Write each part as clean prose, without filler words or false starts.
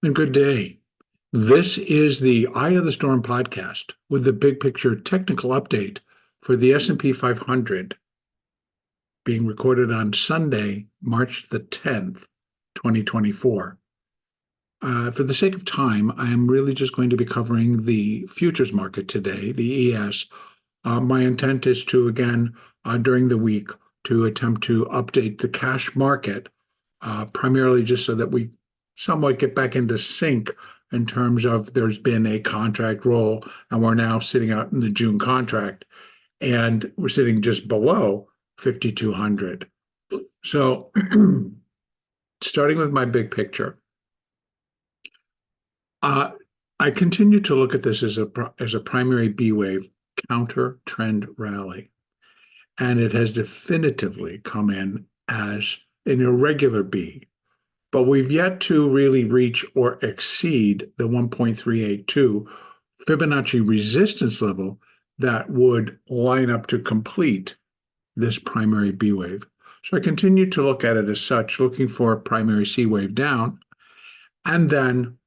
And good day. This is the Eye of the Storm podcast with the big picture technical update for the S&P 500 being recorded on Sunday, March the 10th, 2024. For the sake of time, I am really just going to be covering the futures market today, the ES. My intent is to, again, during the week, to attempt to update the cash market, primarily just so that we somewhat get back into sync in terms of there's been a contract roll and we're now sitting out in the June contract and we're sitting just below 5,200. So starting with my big picture, I continue to look at this as a primary B wave counter trend rally, and it has definitively come in as an irregular B. But we've yet to really reach or exceed the 1.382 Fibonacci resistance level that would line up to complete this primary B wave. So I continue to look at it as such, looking for a primary C wave down, and then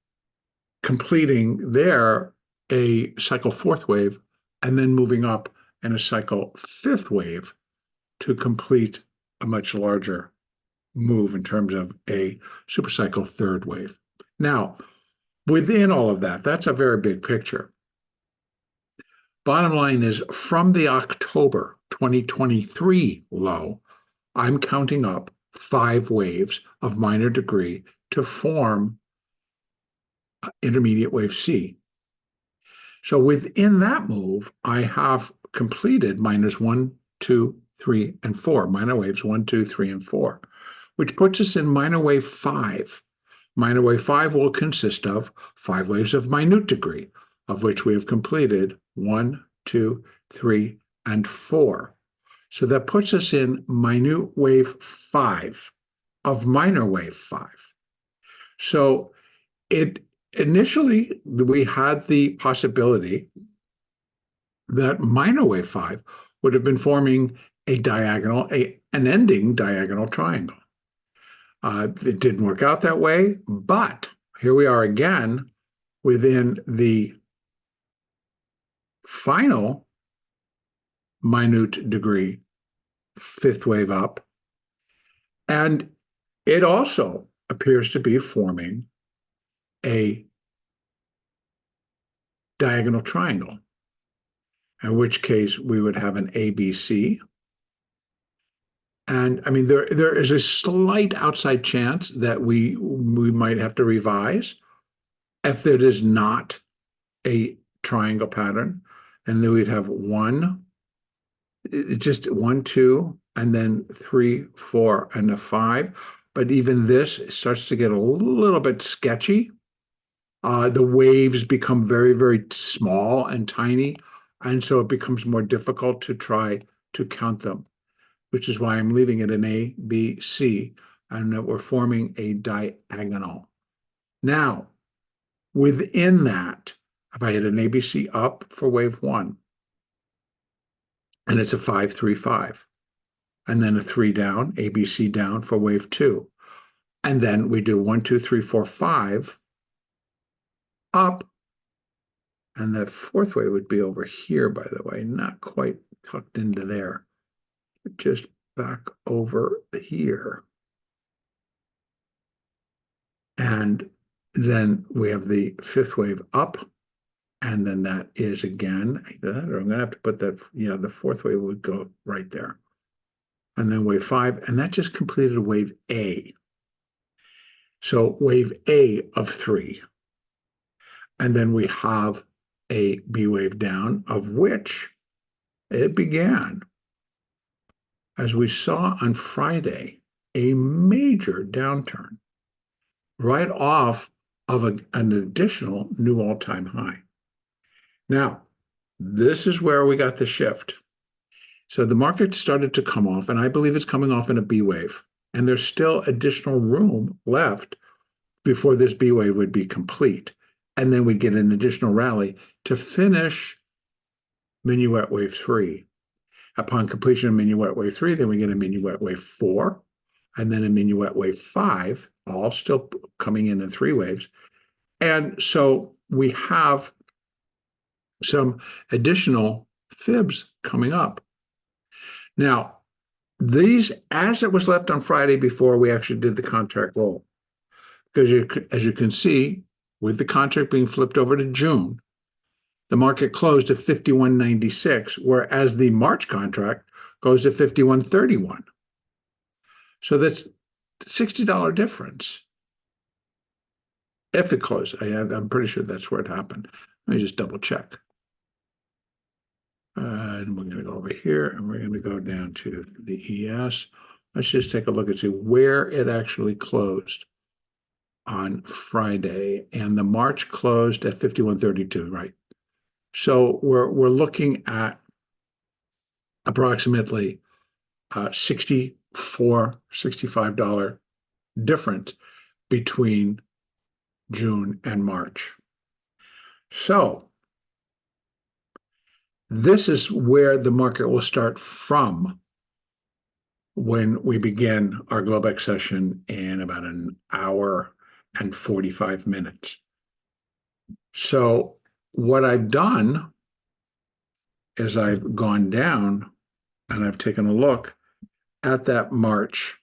completing there a cycle fourth wave, and then moving up in a cycle fifth wave to complete a much larger move in terms of a supercycle third wave. Now, within all of that, that's a very big picture. Bottom line is, from the October 2023 low, I'm counting up 5 waves of minor degree to form intermediate wave C. So within that move, I have completed minors 1, 2, 3, and 4, minor waves 1, 2, 3, and 4, which puts us in minor wave 5. Minor wave 5 will consist of 5 waves of minute degree, of which we have completed 1, 2, 3, and 4. So that puts us in minute wave 5 of minor wave 5. So initially, we had the possibility that minor wave 5 would have been forming a diagonal, an ending diagonal triangle. It didn't work out that way, but here we are again within the final minute degree fifth wave up, and it also appears to be forming a diagonal triangle, in which case we would have an ABC. And I mean, there is a slight outside chance that we might have to revise if there is not a triangle pattern, and then we'd have just 1, 2, and then 3, 4, and a 5. But even this starts to get a little bit sketchy. The waves become very, very small and tiny, and so it becomes more difficult to try to count them, which is why I'm leaving it an A, B, C, and that we're forming a diagonal. Now, within that, if I hit an ABC up for wave 1, and it's a 5, 3, 5, and then a 3 down, ABC down for wave 2, and then we do 1, 2, 3, 4, 5 up, and that fourth wave would be over here, by the way, not quite tucked into there, just back over here. And then we have the fifth wave up, and then that is again, I'm going to have to put that, the fourth wave would go right there. And then wave 5, and that just completed wave A. So wave A of 3. And then we have a B wave down, of which it began, as we saw on Friday, a major downturn right off of an additional new all-time high. Now, this is where we got the shift. So the market started to come off, and I believe it's coming off in a B wave. And there's still additional room left before this B wave would be complete. And then we'd get an additional rally to finish minuet wave 3. Upon completion of minuet wave 3, then we get a minuet wave 4, and then a minuet wave 5, all still coming in 3 waves. And so we have some additional fibs coming up. Now, these, as it was left on Friday before we actually did the contract roll, because as you can see, with the contract being flipped over to June, the market closed at 51.96, whereas the March contract goes at 51.31. So that's $60 difference. If it closed, I'm pretty sure that's where it happened. Let me just double check. And we're going to go over here and we're going to go down to the ES. Let's just take a look and see where it actually closed on Friday. And the March closed at 51.32, right? So we're looking at approximately $64, $65 difference between June and March. So this is where the market will start from when we begin our Globex session in about an hour and 45 minutes. So what I've done is I've gone down and I've taken a look at that March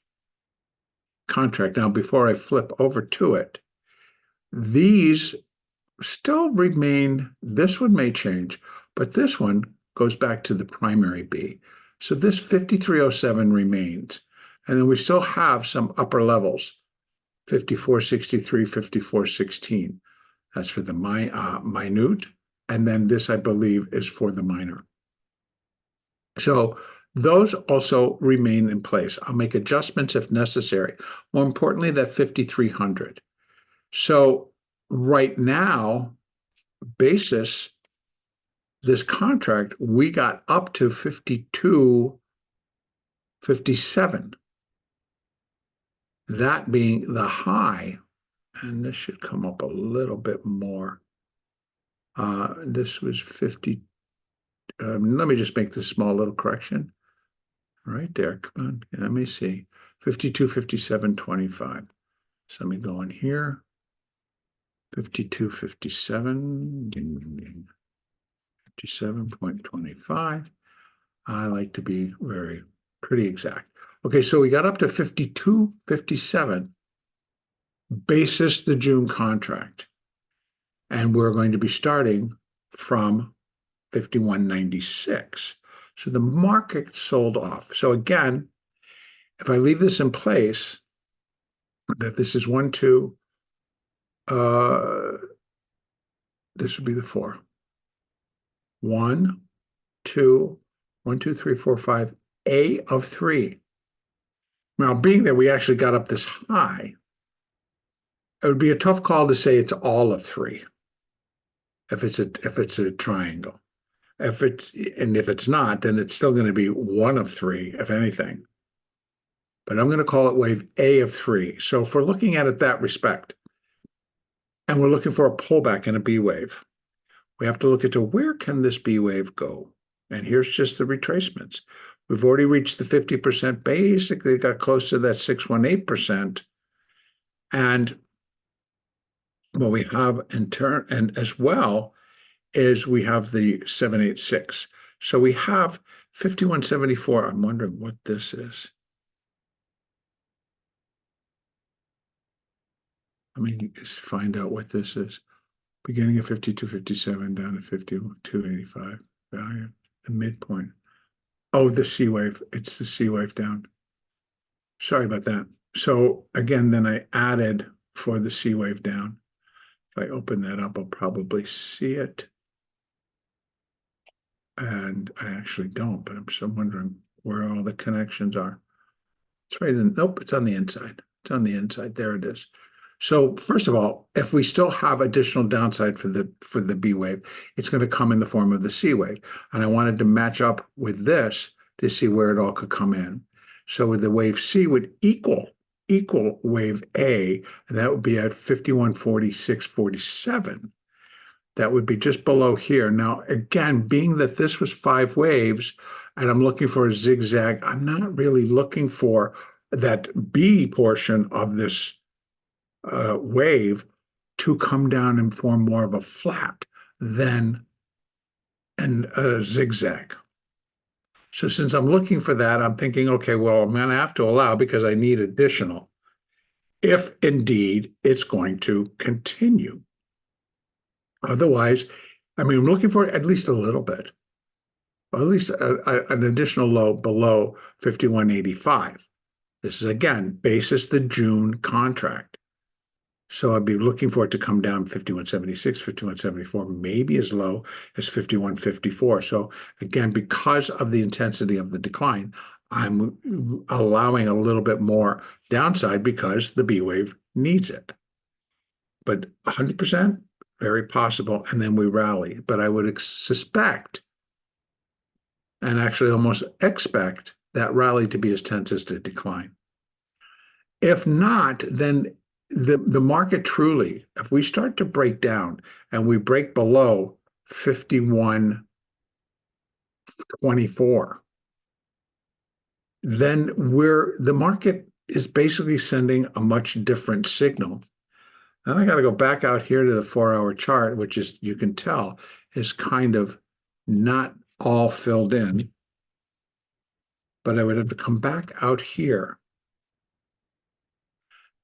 contract. Now, before I flip over to it, these still remain, this one may change, but this one goes back to the primary B. So this 5307 remains. And then we still have some upper levels, 5463, 5416. That's for the minute. And then this, I believe, is for the minor. So those also remain in place. I'll make adjustments if necessary. More importantly, that 5300. So right now, basis this contract, we got up to 52.57. That being the high, and this should come up a little bit more. This was 50. Let me just make this small little correction. Right there, come on, let me see. 52.57.25. So let me go in here. 52.57. 57.25. I like to be pretty exact. Okay, so we got up to 52.57 basis the June contract. And we're going to be starting from 51.96. So the market sold off. So again, if I leave this in place, that this is 1, 2, this would be the 4. 1, 2, 1, 2, 3, 4, 5, A of 3. Now, being that we actually got up this high, it would be a tough call to say it's all of 3. If it's a triangle. If it's not, then it's still going to be 1 of 3, if anything. But I'm going to call it wave A of 3. So if we're looking at it that respect, and we're looking for a pullback in a B wave, we have to look at where can this B wave go? And here's just the retracements. We've already reached the 50%, basically got close to that 618%. And what we have in turn, and as well, is we have the 786. So we have 5174. I'm wondering what this is. Let me just find out what this is. Beginning of 52.57 down to 52.85 value, the midpoint. Oh, the C wave. It's the C wave down. Sorry about that. So again, then I added for the C wave down. If I open that up, I'll probably see it. And I actually don't, but I'm still wondering where all the connections are. It's right in, nope, it's on the inside. It's on the inside. There it is. So first of all, if we still have additional downside for the B wave, it's going to come in the form of the C wave. And I wanted to match up with this to see where it all could come in. So with the wave C would equal wave A, and that would be at 51.46.47. That would be just below here. Now, again, being that this was 5 waves and I'm looking for a zigzag, I'm not really looking for that B portion of this wave to come down and form more of a flat than a zigzag. So since I'm looking for that, I'm thinking, okay, well, I'm going to have to allow because I need additional, if indeed it's going to continue. Otherwise, I mean, I'm looking for at least a little bit, or at least an additional low below 51.85. This is, again, basis the June contract. So I'd be looking for it to come down 51.76, 51.74, maybe as low as 51.54. So again, because of the intensity of the decline, I'm allowing a little bit more downside because the B wave needs it. But 100%, very possible, and then we rally. But I would suspect, and actually almost expect, that rally to be as tense as the decline. If not, then the market truly, if we start to break down and we break below 51.24, then the market is basically sending a much different signal. And I got to go back out here to the 4-hour chart, which is, you can tell, is kind of not all filled in. But I would have to come back out here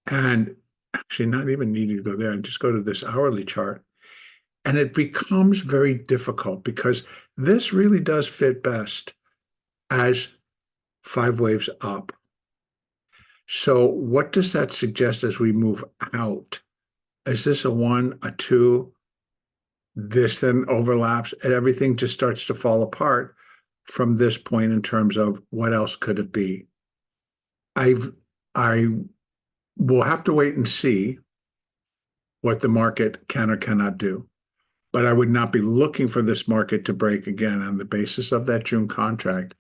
and actually not even needing to go there and just go to this hourly chart. And it becomes very difficult because this really does fit best as 5 waves up. So what does that suggest as we move out? Is this a 1, a 2? This then overlaps and everything just starts to fall apart from this point in terms of what else could it be? I will have to wait and see what the market can or cannot do. But I would not be looking for this market to break again on the basis of that June contract,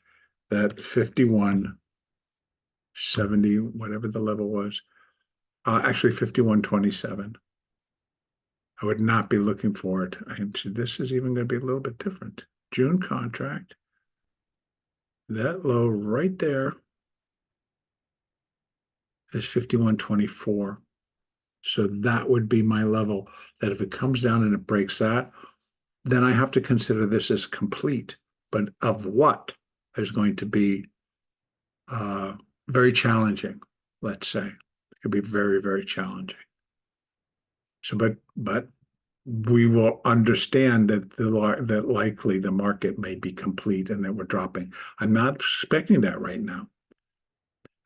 that 51.70, whatever the level was, actually 51.27. I would not be looking for it. This is even going to be a little bit different. June contract, that low right there is 51.24. So that would be my level, that if it comes down and it breaks that, then I have to consider this as complete. But of what is going to be very challenging, let's say. It could be very, very challenging. So, but we will understand that likely the market may be complete and that we're dropping. I'm not expecting that right now.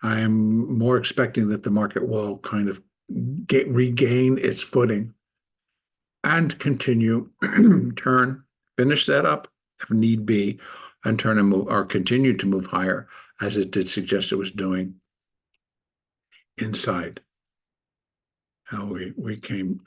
I'm more expecting that the market will kind of regain its footing and continue, finish that up if need be, and turn and move, or continue to move higher, as it did suggest it was doing inside. We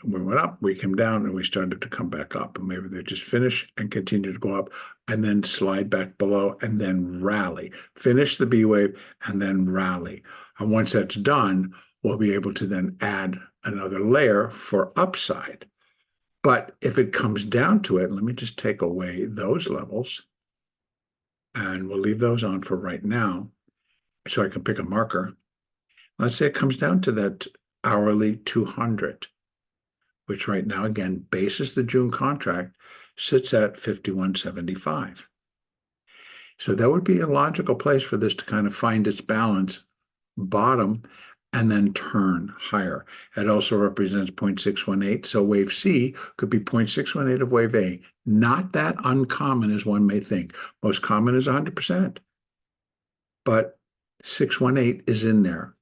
went up, we came down, and we started to come back up. And maybe they just finish and continue to go up and then slide back below and then rally. Finish the B wave and then rally. And once that's done, we'll be able to then add another layer for upside. But if it comes down to it, let me just take away those levels. And we'll leave those on for right now so I can pick a marker. Let's say it comes down to that hourly 200, which right now, again, basis the June contract, sits at 51.75. So that would be a logical place for this to kind of find its balance, bottom, and then turn higher. It also represents 0.618. So wave C could be 0.618 of wave A. Not that uncommon as one may think. Most common is 100%. But 618 is in there.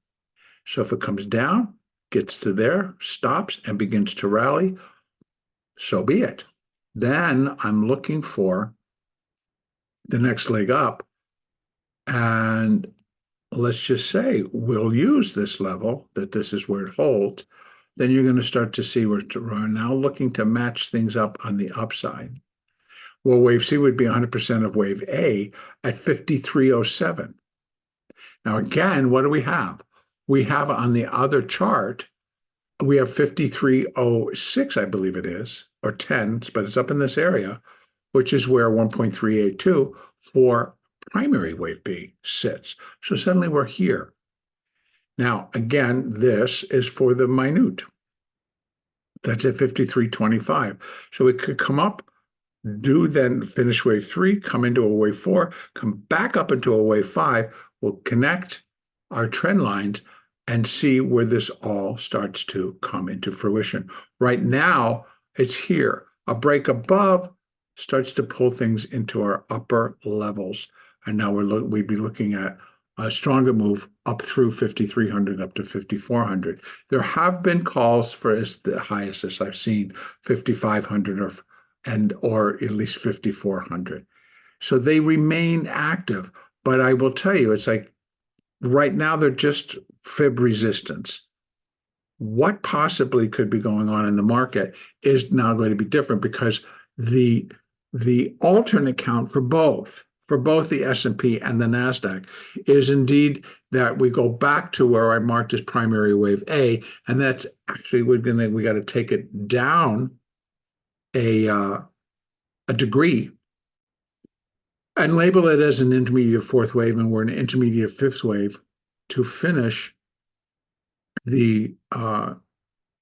So if it comes down, gets to there, stops, and begins to rally, so be it. Then I'm looking for the next leg up. And let's just say we'll use this level, that this is where it holds. Then you're going to start to see we're now looking to match things up on the upside. Well, wave C would be 100% of wave A at 53.07. Now, again, what do we have? We have on the other chart, we have 53.06, I believe it is, or 10, but it's up in this area, which is where 1.382 for primary wave B sits. So suddenly we're here. Now, again, this is for the minute. That's at 53.25. So it could come up, do then finish wave 3, come into a wave 4, come back up into a wave 5. We'll connect our trend lines and see where this all starts to come into fruition. Right now, it's here. A break above starts to pull things into our upper levels. And now we'd be looking at a stronger move up through 5,300 up to 5,400. There have been calls for as the highest as I've seen 5,500 or at least 5,400. So they remain active. But I will tell you, it's like right now they're just fib resistance. What possibly could be going on in the market is now going to be different because the alternate count for both the S&P and the NASDAQ is indeed that we go back to where I marked as primary wave A, and that's actually we got to take it down a degree and label it as an intermediate fourth wave, and we're an intermediate fifth wave to finish the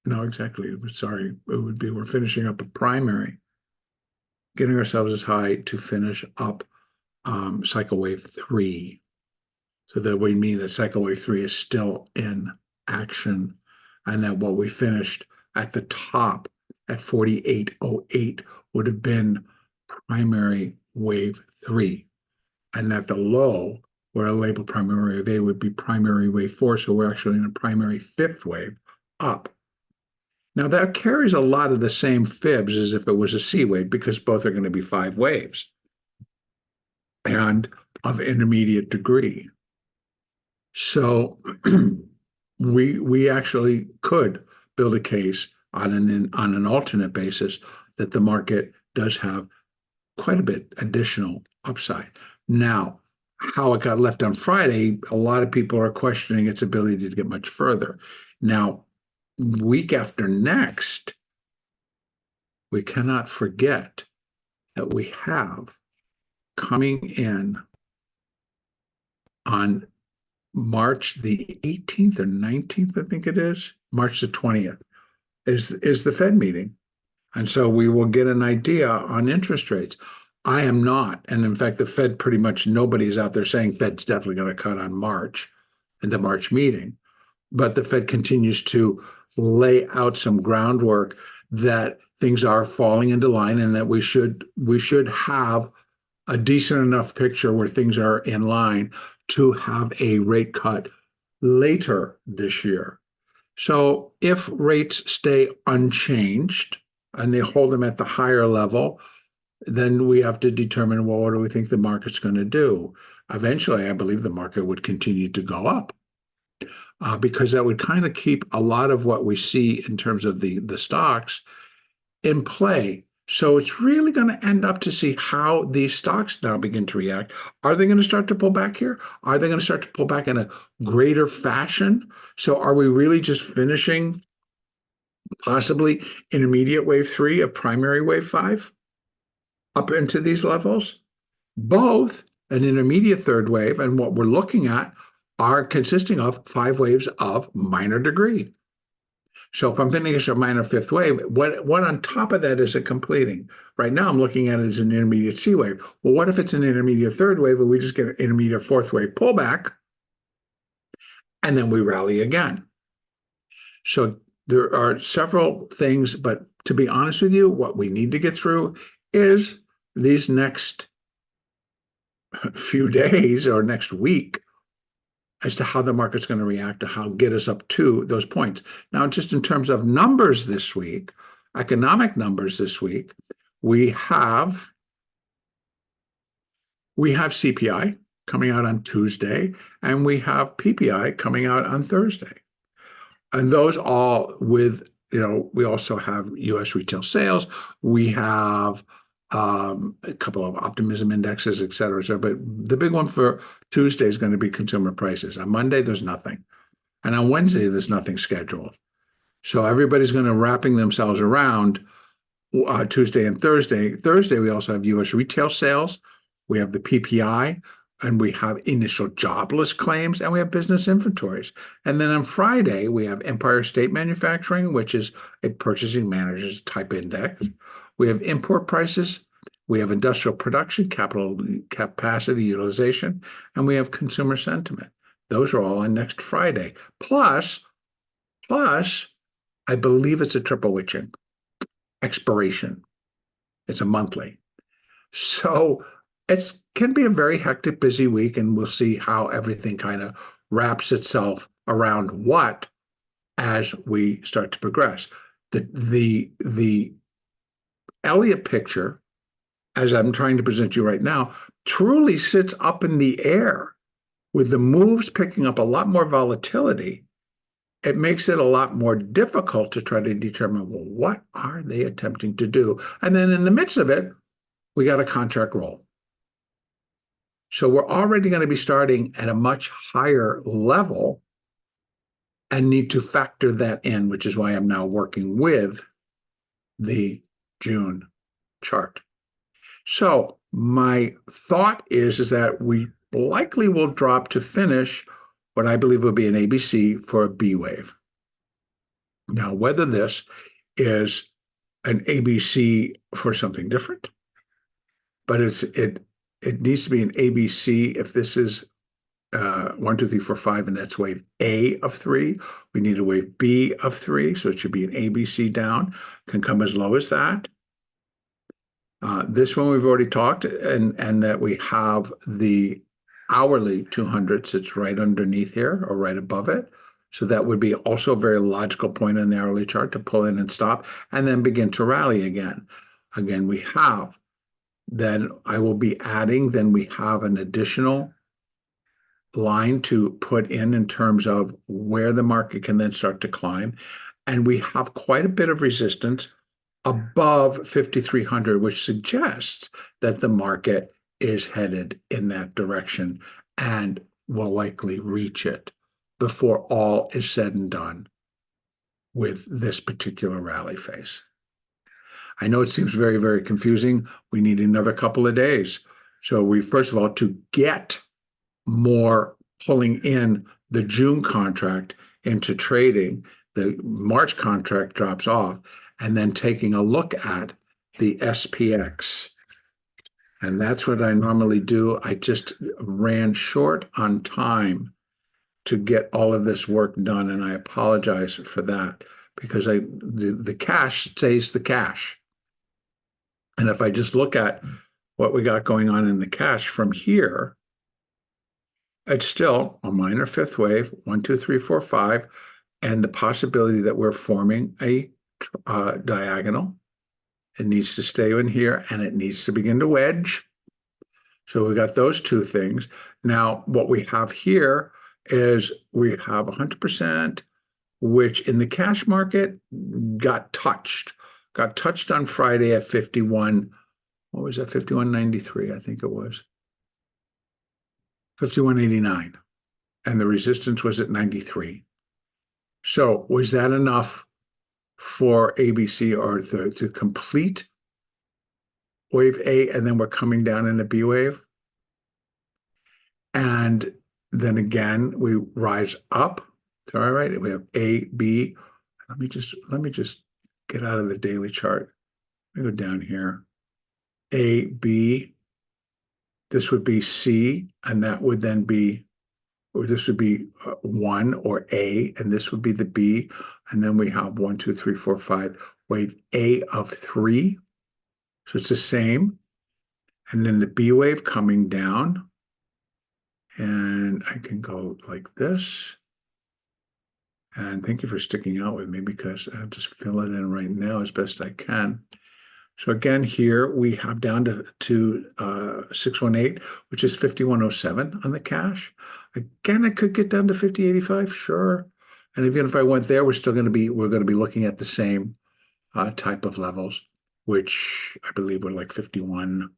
no, exactly, sorry, it would be we're finishing up a primary, getting ourselves as high to finish up cycle wave 3. So that we mean that cycle wave 3 is still in action, and that what we finished at the top at 48.08 would have been primary wave 3, and that the low where I labeled primary wave A would be primary wave 4. So we're actually in a primary fifth wave up. Now that carries a lot of the same fibs as if it was a C wave because both are going to be 5 waves and of intermediate degree. So we actually could build a case on an alternate basis that the market does have quite a bit additional upside. Now, how it got left on Friday, a lot of people are questioning its ability to get much further. Now, week after next, we cannot forget that we have coming in on March the 18th or 19th, I think it is, March the 20th, is the Fed meeting. And so we will get an idea on interest rates. I am not. And in fact, the Fed pretty much nobody's out there saying Fed's definitely going to cut on March in the March meeting. But the Fed continues to lay out some groundwork that things are falling into line and that we should have a decent enough picture where things are in line to have a rate cut later this year. So if rates stay unchanged and they hold them at the higher level, then we have to determine, well, what do we think the market's going to do? Eventually, I believe the market would continue to go up because that would kind of keep a lot of what we see in terms of the stocks in play. So it's really going to end up to see how these stocks now begin to react. Are they going to start to pull back here? Are they going to start to pull back in a greater fashion? So are we really just finishing possibly intermediate wave 3 of primary wave 5 up into these levels? Both an intermediate third wave and what we're looking at are consisting of 5 waves of minor degree. So if I'm finishing a minor fifth wave, what on top of that is it completing? Right now I'm looking at it as an intermediate C wave. Well, what if it's an intermediate third wave and we just get an intermediate fourth wave pullback and then we rally again? So there are several things, but to be honest with you, what we need to get through is these next few days or next week as to how the market's going to react to how get us up to those points. Now, just in terms of numbers this week, economic numbers this week, we have CPI coming out on Tuesday, and we have PPI coming out on Thursday. And those all with, we also have U.S. retail sales. We have a couple of optimism indexes, et cetera, et cetera. But the big one for Tuesday is going to be consumer prices. On Monday, there's nothing. And on Wednesday, there's nothing scheduled. So everybody's going to wrapping themselves around Tuesday and Thursday. Thursday, we also have U.S. retail sales. We have the PPI. and we have initial jobless claims, and we have business inventories. And then on Friday, we have Empire State Manufacturing, which is a purchasing managers type index. We have import prices, we have industrial production, capital capacity utilization, and we have consumer sentiment. Those are all on next Friday. Plus, I believe it's a triple witching expiration. It's a monthly. So it can be a very hectic, busy week, and we'll see how everything kind of wraps itself around what as we start to progress. The Elliott picture, as I'm trying to present you right now, truly sits up in the air with the moves picking up a lot more volatility. It makes it a lot more difficult to try to determine, well, what are they attempting to do? And then in the midst of it, we got a contract roll. So we're already going to be starting at a much higher level and need to factor that in, which is why I'm now working with the June chart. So my thought is that we likely will drop to finish what I believe will be an ABC for a B wave. Now, whether this is an ABC for something different, but it needs to be an ABC if this is 1, 2, 3, 4, 5, and that's wave A of 3. We need a wave B of 3, so it should be an ABC down. Can come as low as that. This one we've already talked, and that we have the hourly 200 sits right underneath here or right above it. So that would be also a very logical point on the hourly chart to pull in and stop and then begin to rally again. Again, we have, then I will be adding, then we have an additional line to put in terms of where the market can then start to climb. And we have quite a bit of resistance above 5,300, which suggests that the market is headed in that direction and will likely reach it before all is said and done with this particular rally phase. I know it seems very, very confusing. We need another couple of days. So we, first of all, to get more pulling in the June contract into trading, the March contract drops off, and then taking a look at the SPX. And that's what I normally do. I just ran short on time to get all of this work done, and I apologize for that because the cash stays the cash. And if I just look at what we got going on in the cash from here, it's still a minor fifth wave, 1, 2, 3, 4, 5, and the possibility that we're forming a diagonal. It needs to stay in here, and it needs to begin to wedge. So we got those two things. Now, what we have here is we have 100%, which in the cash market got touched on Friday at 51. What was that? 51.93, I think it was. 51.89. And the resistance was at 93. So was that enough for ABC or to complete wave A, and then we're coming down in a B wave? And then again, we rise up. All right, we have A, B. Let me just get out of the daily chart. Let me go down here. A, B. This would be C, and that would then be, or this would be 1 or A, and this would be the B. And then we have 1, 2, 3, 4, 5, wave A of 3. So it's the same. And then the B wave coming down. And I can go like this. And thank you for sticking out with me because I'll just fill it in right now as best I can. So again, here we have down to 618, which is 5107 on the cash. Again, I could get down to 5085, sure. And even if I went there, we're going to be looking at the same type of levels, which I believe were like 51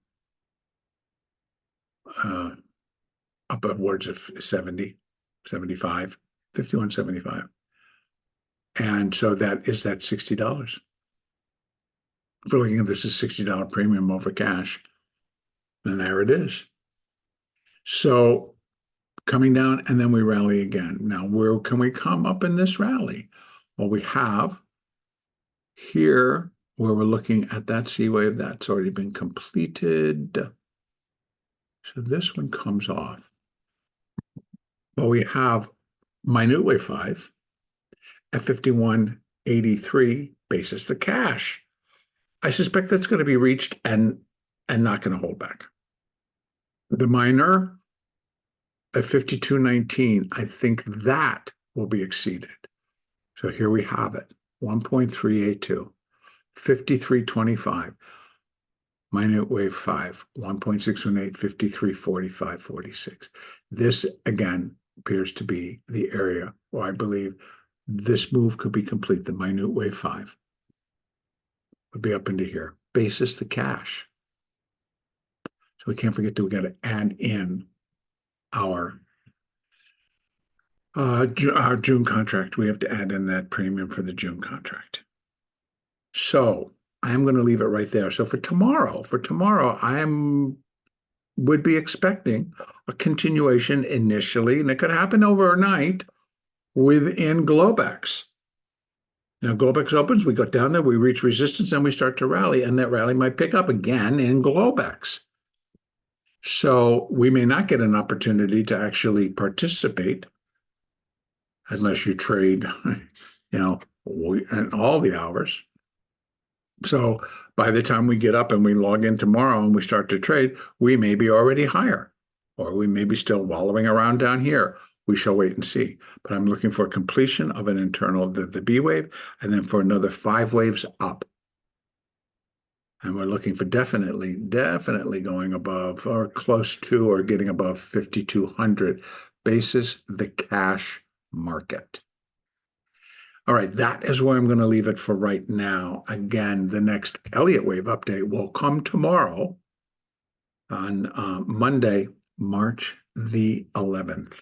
upwards of 70, 75, 51.75. And so that is that $60. If we're looking at this as $60 premium over cash, then there it is. So coming down and then we rally again. Now, where can we come up in this rally? Well, we have here where we're looking at that C wave that's already been completed. So this one comes off. But we have minute wave 5 at 51.83 basis the cash. I suspect that's going to be reached and not going to hold back. The minor at 52.19, I think that will be exceeded. So here we have it, 1.382, 53.25, minute wave 5, 1.618, 53.45.46. This, again, appears to be the area where I believe this move could be complete. The minute wave 5 would be up into here. Basis the cash. So we can't forget that we got to add in our June contract. We have to add in that premium for the June contract. So I'm going to leave it right there. So for tomorrow, would be expecting a continuation initially, and it could happen overnight within Globex. Now Globex opens, we go down there, we reach resistance, and we start to rally, and that rally might pick up again in Globex. So we may not get an opportunity to actually participate unless you trade, in all the hours. So by the time we get up and we log in tomorrow and we start to trade, we may be already higher, or we may be still wallowing around down here. We shall wait and see. But I'm looking for completion of an internal, the B wave, and then for another 5 waves up. And we're looking for definitely going above or close to or getting above 5,200 basis the cash market. All right, that is where I'm going to leave it for right now. Again, the next Elliott wave update will come tomorrow on Monday, March the 11th.